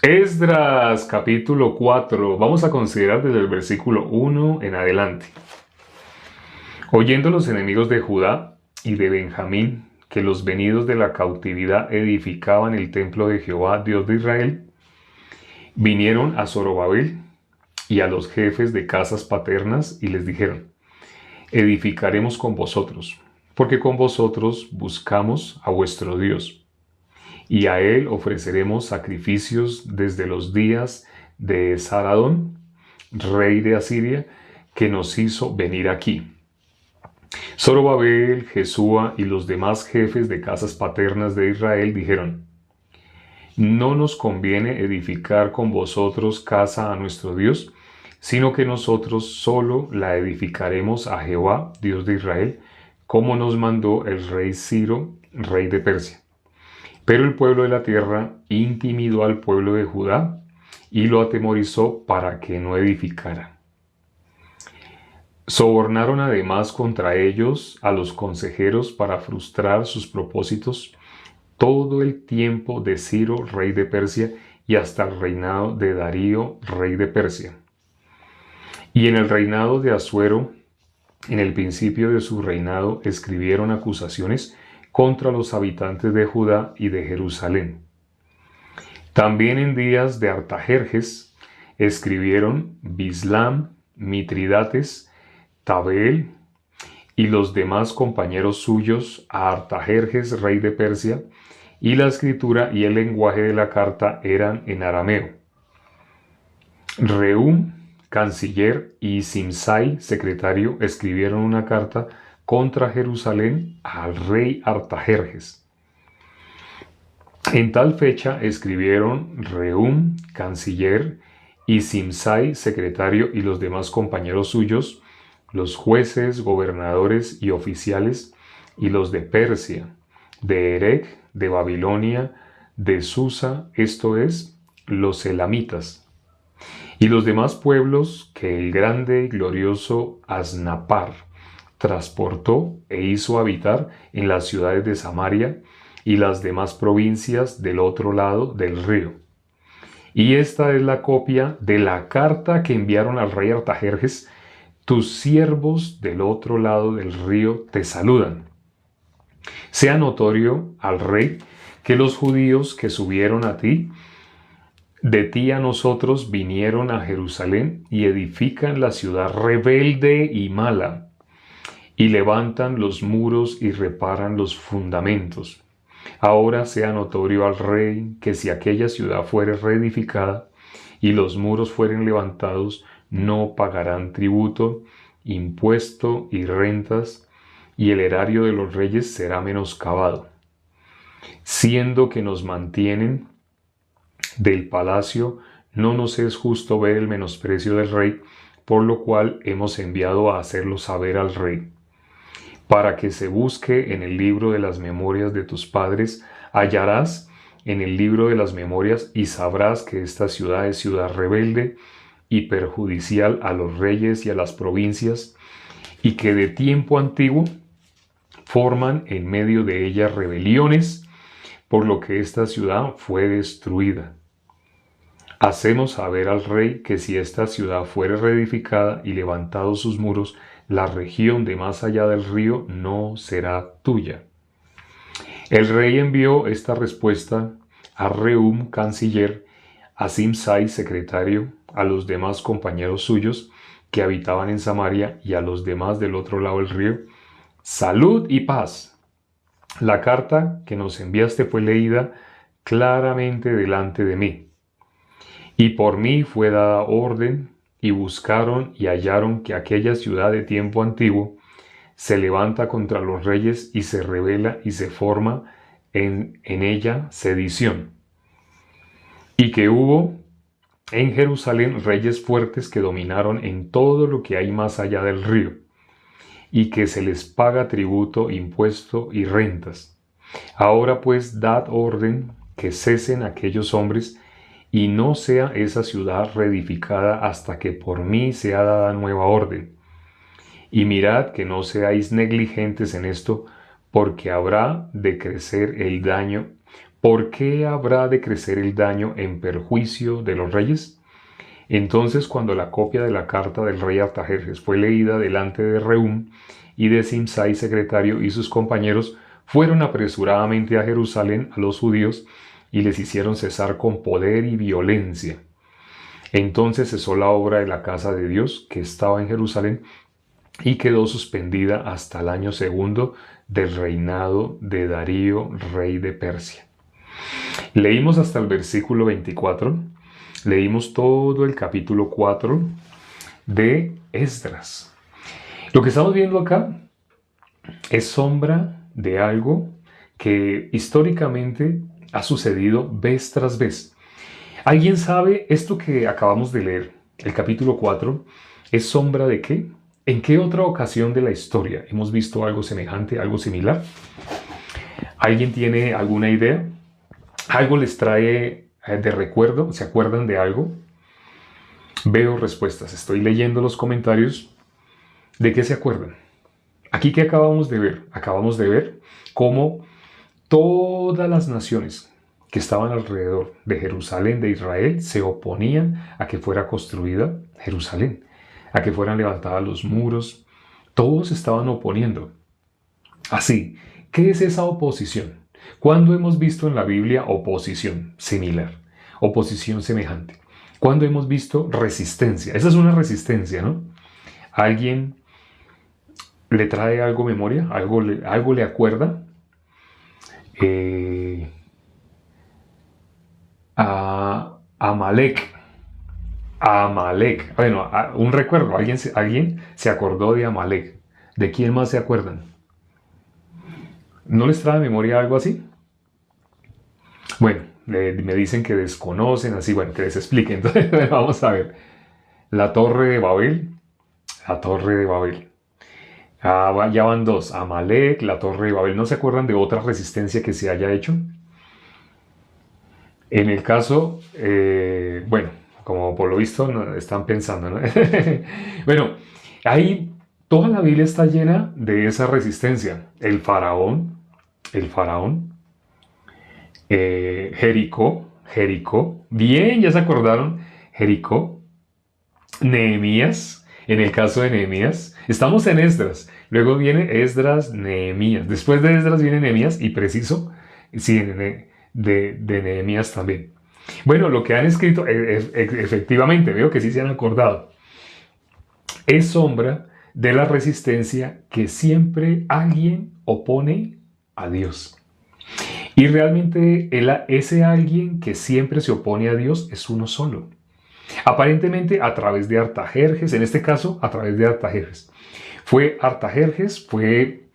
Esdras capítulo 4. Vamos a considerar desde el versículo 1 en adelante. Oyendo los enemigos de Judá y de Benjamín que los venidos de la cautividad edificaban el templo de Jehová, Dios de Israel, vinieron a Zorobabel y a los jefes de casas paternas y les dijeron: edificaremos con vosotros, porque con vosotros buscamos a vuestro Dios, y a él ofreceremos sacrificios desde los días de Saradón, rey de Asiria, que nos hizo venir aquí. Zorobabel, Jesúa y los demás jefes de casas paternas de Israel dijeron: no nos conviene edificar con vosotros casa a nuestro Dios, sino que nosotros solo la edificaremos a Jehová, Dios de Israel, como nos mandó el rey Ciro, rey de Persia. Pero el pueblo de la tierra intimidó al pueblo de Judá y lo atemorizó para que no edificara. Sobornaron además contra ellos a los consejeros para frustrar sus propósitos todo el tiempo de Ciro, rey de Persia, y hasta el reinado de Darío, rey de Persia. Y en el reinado de Asuero, en el principio de su reinado, escribieron acusaciones contra los habitantes de Judá y de Jerusalén. También en días de Artajerjes escribieron Bislam, Mitridates, Tabeel y los demás compañeros suyos a Artajerjes, rey de Persia, y la escritura y el lenguaje de la carta eran en arameo. Rehum, canciller, y Simsai, secretario, escribieron una carta contra Jerusalén al rey Artajerjes. En tal fecha escribieron Rehum, canciller, y Simsai, secretario, y los demás compañeros suyos, los jueces, gobernadores y oficiales, y los de Persia, de Erech, de Babilonia, de Susa, esto es, los elamitas, y los demás pueblos que el grande y glorioso Asnapar transportó e hizo habitar en las ciudades de Samaria y las demás provincias del otro lado del río. Y esta es la copia de la carta que enviaron al rey Artajerjes: tus siervos del otro lado del río te saludan. Sea notorio al rey que los judíos que subieron a ti, de ti a nosotros vinieron a Jerusalén y edifican la ciudad rebelde y mala, y levantan los muros y reparan los fundamentos. Ahora sea notorio al rey que si aquella ciudad fuere reedificada y los muros fueren levantados, no pagarán tributo, impuesto y rentas, y el erario de los reyes será menoscabado. Siendo que nos mantienen del palacio, no nos es justo ver el menosprecio del rey, por lo cual hemos enviado a hacerlo saber al rey, para que se busque en el libro de las memorias de tus padres, hallarás en el libro de las memorias y sabrás que esta ciudad es ciudad rebelde y perjudicial a los reyes y a las provincias, y que de tiempo antiguo forman en medio de ella rebeliones, por lo que esta ciudad fue destruida. Hacemos saber al rey que si esta ciudad fuere reedificada y levantados sus muros, la región de más allá del río no será tuya. El rey envió esta respuesta a Rehum, canciller, a Simsai, secretario, a los demás compañeros suyos que habitaban en Samaria y a los demás del otro lado del río: salud y paz. La carta que nos enviaste fue leída claramente delante de mí, y por mí fue dada orden, y buscaron y hallaron que aquella ciudad de tiempo antiguo se levanta contra los reyes y se rebela y se forma en ella sedición, y que hubo en Jerusalén reyes fuertes que dominaron en todo lo que hay más allá del río, y que se les paga tributo, impuesto y rentas. Ahora pues dad orden que cesen aquellos hombres, y no sea esa ciudad reedificada hasta que por mí sea dada nueva orden. Y mirad que no seáis negligentes en esto, porque habrá de crecer el daño, ¿Por qué habrá de crecer el daño en perjuicio de los reyes? Entonces, cuando la copia de la carta del rey Artajerjes fue leída delante de Rehum y de Simsai, secretario, y sus compañeros, fueron apresuradamente a Jerusalén a los judíos y les hicieron cesar con poder y violencia. Entonces cesó la obra de la casa de Dios que estaba en Jerusalén y quedó suspendida hasta el año segundo del reinado de Darío, rey de Persia. Leímos hasta el versículo 24, leímos todo el capítulo 4 de Esdras. Lo que estamos viendo acá es sombra de algo que históricamente ha sucedido vez tras vez. ¿Alguien sabe esto que acabamos de leer? El capítulo 4 es sombra de qué? ¿En qué otra ocasión de la historia hemos visto algo semejante, algo similar? ¿Alguien tiene alguna idea? ¿Algo les trae de recuerdo? ¿Se acuerdan de algo? Veo respuestas. Estoy leyendo los comentarios. ¿De qué se acuerdan? Aquí, ¿qué acabamos de ver? Acabamos de ver cómo todas las naciones que estaban alrededor de Jerusalén, de Israel, se oponían a que fuera construida Jerusalén, a que fueran levantados los muros. Todos estaban oponiendo. Así, ¿qué es esa oposición? ¿Cuándo hemos visto en la Biblia oposición similar? Oposición semejante. ¿Cuándo hemos visto resistencia? Esa es una resistencia, ¿no? ¿Alguien le trae algo a memoria? ¿Algo le acuerda? A Amalek. Amalek. Bueno, un recuerdo. ¿Alguien se acordó de Amalek? ¿De quién más se acuerdan? ¿No les trae a memoria algo así? Bueno, me dicen que desconocen, así, bueno, que les explique. Entonces, vamos a ver. La Torre de Babel. La Torre de Babel. Ya van dos. Amalek, la Torre de Babel. ¿No se acuerdan de otra resistencia que se haya hecho? En el caso, bueno, como por lo visto no, están pensando, ¿no? Bueno, ahí toda la Biblia está llena de esa resistencia. El faraón, Jericó, bien, ya se acordaron, Jericó, Nehemías, en el caso de Nehemías, estamos en Esdras, luego viene Esdras, Nehemías, después de Esdras viene Nehemías y preciso, sí, de Nehemías también. Bueno, lo que han escrito, efectivamente, veo que sí se han acordado, es sombra de la resistencia que siempre alguien opone a Dios. Y realmente ese alguien que siempre se opone a Dios es uno solo. Aparentemente a través de Artajerjes, en este caso a través de Artajerjes. Artajerjes fue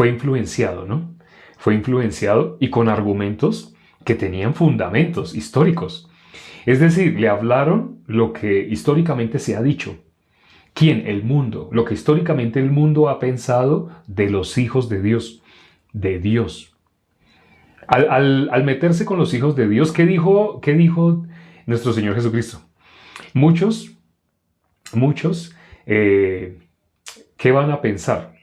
influenciado, ¿no? Fue influenciado y con argumentos que tenían fundamentos históricos. Es decir, le hablaron lo que históricamente se ha dicho. ¿Quién? El mundo. Lo que históricamente el mundo ha pensado de los hijos de Dios. De Dios. Al meterse con los hijos de Dios, ¿qué dijo nuestro Señor Jesucristo? Muchos, ¿qué van a pensar?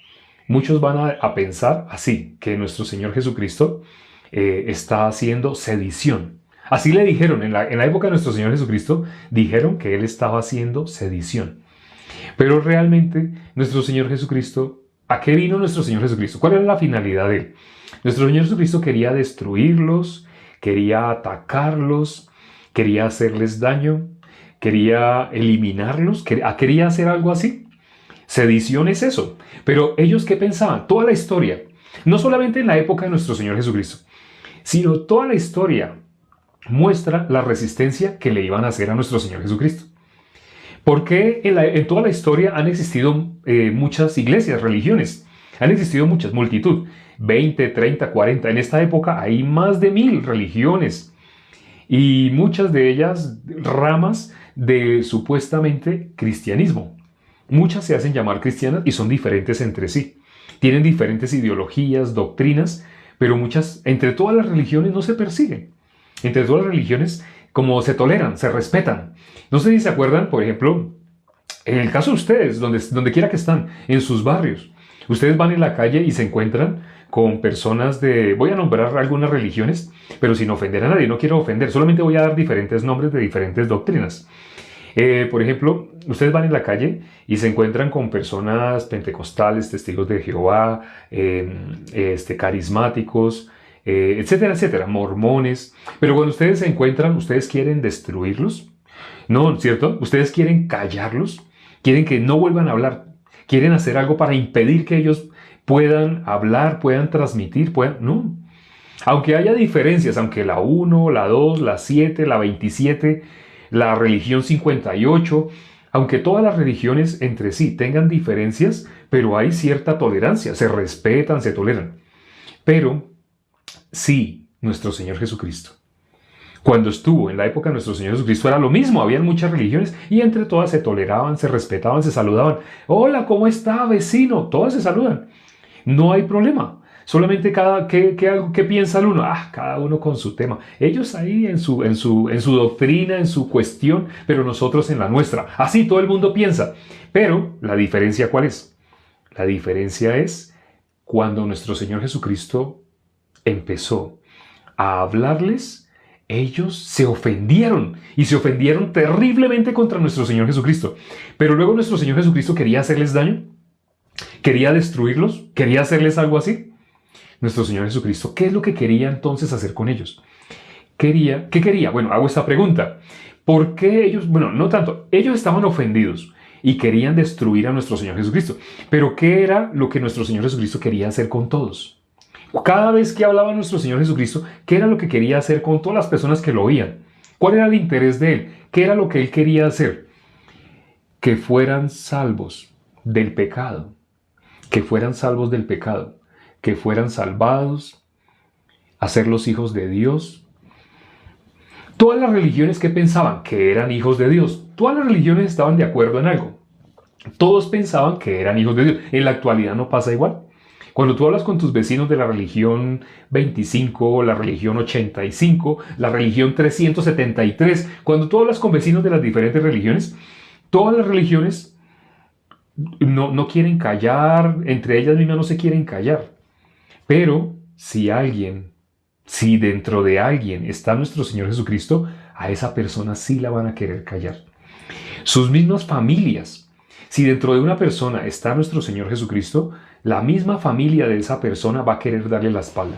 Muchos van a pensar así, que nuestro Señor Jesucristo está haciendo sedición. Así le dijeron, en la época de nuestro Señor Jesucristo, dijeron que Él estaba haciendo sedición. Pero realmente, nuestro Señor Jesucristo, ¿a qué vino nuestro Señor Jesucristo? ¿Cuál era la finalidad de Él? Nuestro Señor Jesucristo quería destruirlos, quería atacarlos, quería hacerles daño, quería eliminarlos, quería hacer algo así. Sedición es eso. Pero ellos, ¿qué pensaban? Toda la historia, no solamente en la época de nuestro Señor Jesucristo, sino toda la historia muestra la resistencia que le iban a hacer a nuestro Señor Jesucristo. Porque en toda la historia han existido muchas iglesias, religiones. Han existido muchas, multitud. 20, 30, 40. En esta época hay más de 1000 religiones. Y muchas de ellas ramas de supuestamente cristianismo. Muchas se hacen llamar cristianas y son diferentes entre sí. Tienen diferentes ideologías, doctrinas, pero muchas, entre todas las religiones no se persiguen. Entre todas las religiones como se toleran, se respetan. No sé si se acuerdan, por ejemplo, en el caso de ustedes, donde quiera que están, en sus barrios. Ustedes van en la calle y se encuentran con personas de, voy a nombrar algunas religiones, pero sin ofender a nadie, no quiero ofender, solamente voy a dar diferentes nombres de diferentes doctrinas. Por ejemplo, ustedes van en la calle y se encuentran con personas pentecostales, testigos de Jehová, carismáticos, etcétera, etcétera, mormones. Pero cuando ustedes se encuentran, ¿ustedes quieren destruirlos? No, ¿cierto? Ustedes quieren callarlos, quieren que no vuelvan a hablar, quieren hacer algo para impedir que ellos puedan hablar, puedan transmitir, puedan... No. Aunque haya diferencias, aunque la 1, la 2, la 7, la 27, la religión 58, aunque todas las religiones entre sí tengan diferencias, pero hay cierta tolerancia, se respetan, se toleran. Pero sí, nuestro Señor Jesucristo. Cuando estuvo en la época de nuestro Señor Jesucristo era lo mismo, habían muchas religiones y entre todas se toleraban, se respetaban, se saludaban. Hola, ¿cómo está, vecino? Todas se saludan. No hay problema. Solamente ¿qué piensa el uno? Cada uno con su tema. Ellos ahí en su doctrina, en su cuestión, pero nosotros en la nuestra. Así todo el mundo piensa. Pero, ¿la diferencia cuál es? La diferencia es cuando nuestro Señor Jesucristo empezó a hablarles, ellos se ofendieron y se ofendieron terriblemente contra nuestro Señor Jesucristo. Pero luego nuestro Señor Jesucristo quería hacerles daño, quería destruirlos, quería hacerles algo así. Nuestro Señor Jesucristo, ¿qué es lo que quería entonces hacer con ellos? ¿Qué quería? Bueno, hago esta pregunta. ¿Por qué ellos? Bueno, no tanto. Ellos estaban ofendidos y querían destruir a nuestro Señor Jesucristo. Pero ¿qué era lo que nuestro Señor Jesucristo quería hacer con todos? Cada vez que hablaba nuestro Señor Jesucristo, ¿qué era lo que quería hacer con todas las personas que lo oían? ¿Cuál era el interés de Él? ¿Qué era lo que Él quería hacer? Que fueran salvos del pecado. Que fueran salvos del pecado. Que fueran salvados, a ser los hijos de Dios. Todas las religiones que pensaban que eran hijos de Dios, todas las religiones estaban de acuerdo en algo. Todos pensaban que eran hijos de Dios. En la actualidad no pasa igual. Cuando tú hablas con tus vecinos de la religión 25, la religión 85, la religión 373, cuando tú hablas con vecinos de las diferentes religiones, todas las religiones no quieren callar, entre ellas mismas no se quieren callar. Pero si dentro de alguien está nuestro Señor Jesucristo, a esa persona sí la van a querer callar. Sus mismas familias. Si dentro de una persona está nuestro Señor Jesucristo, la misma familia de esa persona va a querer darle la espalda.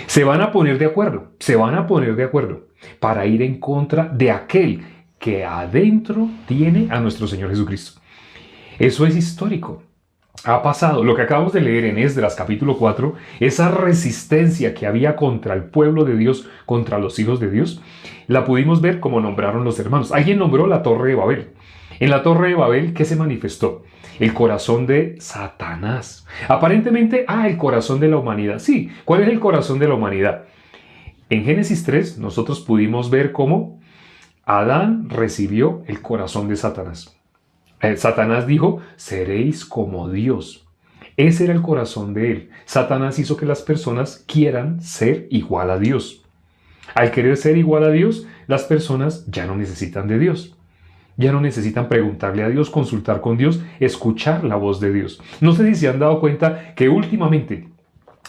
Se van a poner de acuerdo para ir en contra de aquel que adentro tiene a nuestro Señor Jesucristo. Eso es histórico. Ha pasado, lo que acabamos de leer en Esdras capítulo 4, esa resistencia que había contra el pueblo de Dios, contra los hijos de Dios, la pudimos ver como nombraron los hermanos. Alguien nombró la Torre de Babel. En la Torre de Babel, ¿qué se manifestó? El corazón de Satanás. Aparentemente, el corazón de la humanidad. Sí, ¿cuál es el corazón de la humanidad? En Génesis 3, nosotros pudimos ver cómo Adán recibió el corazón de Satanás. Satanás dijo, seréis como Dios. Ese era el corazón de él. Satanás hizo que las personas quieran ser igual a Dios. Al querer ser igual a Dios, las personas ya no necesitan de Dios. Ya no necesitan preguntarle a Dios, consultar con Dios, escuchar la voz de Dios. No sé si se han dado cuenta que últimamente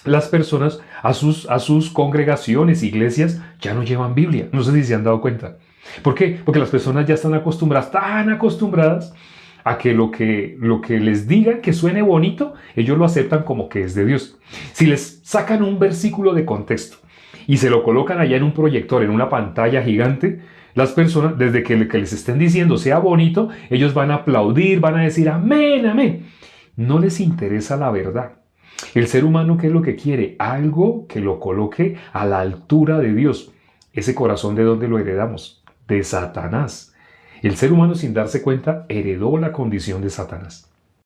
las personas a sus congregaciones, iglesias, ya no llevan Biblia. No sé si se han dado cuenta. ¿Por qué? Porque las personas ya están acostumbradas, tan acostumbradas, a que lo que les digan que suene bonito, ellos lo aceptan como que es de Dios. Si les sacan un versículo de contexto y se lo colocan allá en un proyector, en una pantalla gigante, las personas, desde que les estén diciendo sea bonito, ellos van a aplaudir, van a decir amén, amén. No les interesa la verdad. El ser humano, ¿qué es lo que quiere? Algo que lo coloque a la altura de Dios. Ese corazón, ¿de dónde lo heredamos? De Satanás. El ser humano, sin darse cuenta, heredó la condición de Satanás.